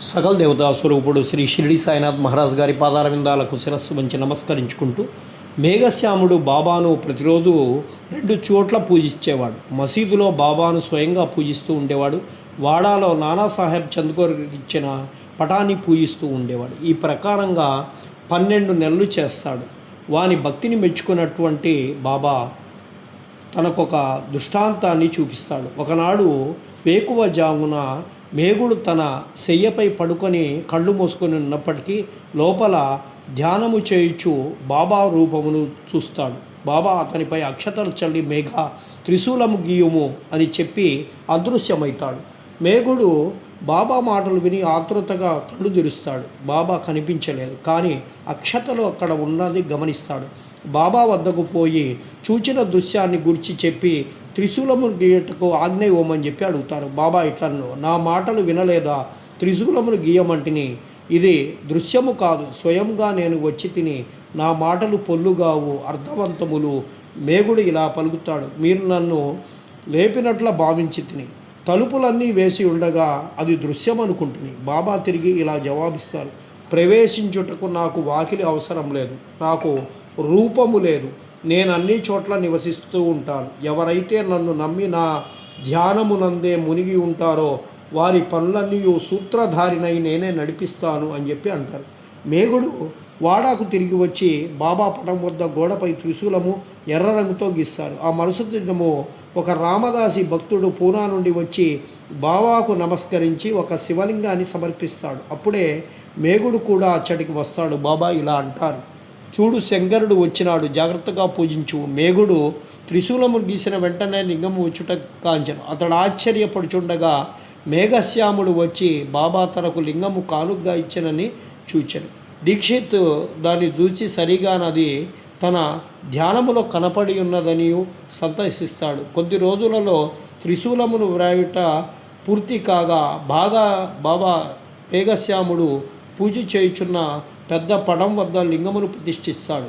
సకల దేవతా స్వరూపుడు శ్రీ షిరిడి సాయినాథ్ మహారాజ్ గారి పాదార విందాలకు శిరస్సు వంచి నమస్కరించుకుంటూ మేఘశ్యాముడు బాబాను ప్రతిరోజు 2 చోట్ల పూజించేవాడు. మసీదులో బాబాను స్వయంగా పూజిస్తూ ఉండేవాడు. వాడాలో నానాసాహెబ్ చంద్కోర్ ఇచ్చిన పటాన్ని పూజిస్తూ ఉండేవాడు. ఈ ప్రకారంగా 12 నెలలు చేస్తాడు. వాని భక్తిని మెచ్చుకున్నటువంటి బాబా తనకొక దృష్టాంతాన్ని చూపిస్తాడు. ఒకనాడు వేకువజామున మేఘుడు తన శయ్యపై పడుకొని కళ్ళు మూసుకొని ఉన్నప్పటికీ లోపల ధ్యానము చేయుచు బాబా రూపమును చూస్తాడు. బాబా అతనిపై అక్షతలు చల్లి మేఘ త్రిశూలము గీయుము అని చెప్పి అదృశ్యమవుతాడు. మేఘుడు బాబా మాటలు విని ఆతృతగా కళ్ళు తెరుస్తాడు. బాబా కనిపించలేదు, కానీ అక్షతలు అక్కడ ఉన్నది గమనిస్తాడు. బాబా వద్దకు పోయి చూచిన దృశ్యాన్ని గురించి చెప్పి త్రిశూలము గీయటకు ఆజ్ఞ ఇవ్వమని చెప్పి అడుగుతారు. బాబా ఇట్లను, నా మాటలు వినలేదా? త్రిశూలమును గీయమంటిని. ఇది దృశ్యము కాదు, స్వయంగా నేను వచ్చి తిని నా మాటలు పొల్లుగావు, అర్థవంతములు. మేఘుడు ఇలా పలుకుతాడు, మీరు నన్ను లేపినట్ల భావించి తిని తలుపులన్నీ వేసి ఉండగా అది దృశ్యం అనుకుంటుని. బాబా తిరిగి ఇలా జవాబిస్తారు, ప్రవేశించుటకు నాకు వాకిలి అవసరం లేదు, నాకు రూపము లేదు, నేను అన్ని చోట్ల నివసిస్తూ ఉంటాను. ఎవరైతే నన్ను నమ్మి నా ధ్యానమునందే మునిగి ఉంటారో వారి పనులన్నీ సూత్రధారినై నేనే నడిపిస్తాను అని చెప్పి అంటారు. మేఘుడు వాడాకు తిరిగి వచ్చి బాబా పటం వద్ద గోడపై త్రిశూలము ఎర్ర రంగుతో గీస్తారు. ఆ మరుసటి దినము ఒక రామదాసి భక్తుడు పూనా నుండి వచ్చి బాబాకు నమస్కరించి ఒక శివలింగాన్ని సమర్పిస్తాడు. అప్పుడే మేఘుడు కూడా అచ్చడికి వస్తాడు. బాబా ఇలా అంటారు, చూడు, శంకరుడు వచ్చినాడు, జాగ్రత్తగా పూజించు. మేఘుడు త్రిశూలము గీసిన వెంటనే లింగము వచ్చుట కాంచెను. అతడు ఆశ్చర్యపడుచుండగా మేఘశ్యాముడు వచ్చి బాబా తనకు లింగము కానుగ్గా ఇచ్చనని చూచెను. దీక్షిత్ దాన్ని చూసి సరిగానది తన ధ్యానములో కనపడి ఉన్నదని సంతోషిస్తాడు. కొద్ది రోజులలో త్రిశూలమును వ్రాయుట పూర్తి కాగా బాబా మేఘశ్యాముడు పూజ చేయుచున్న పెద్ద పటం వద్ద లింగమును ప్రతిష్ఠిస్తాడు.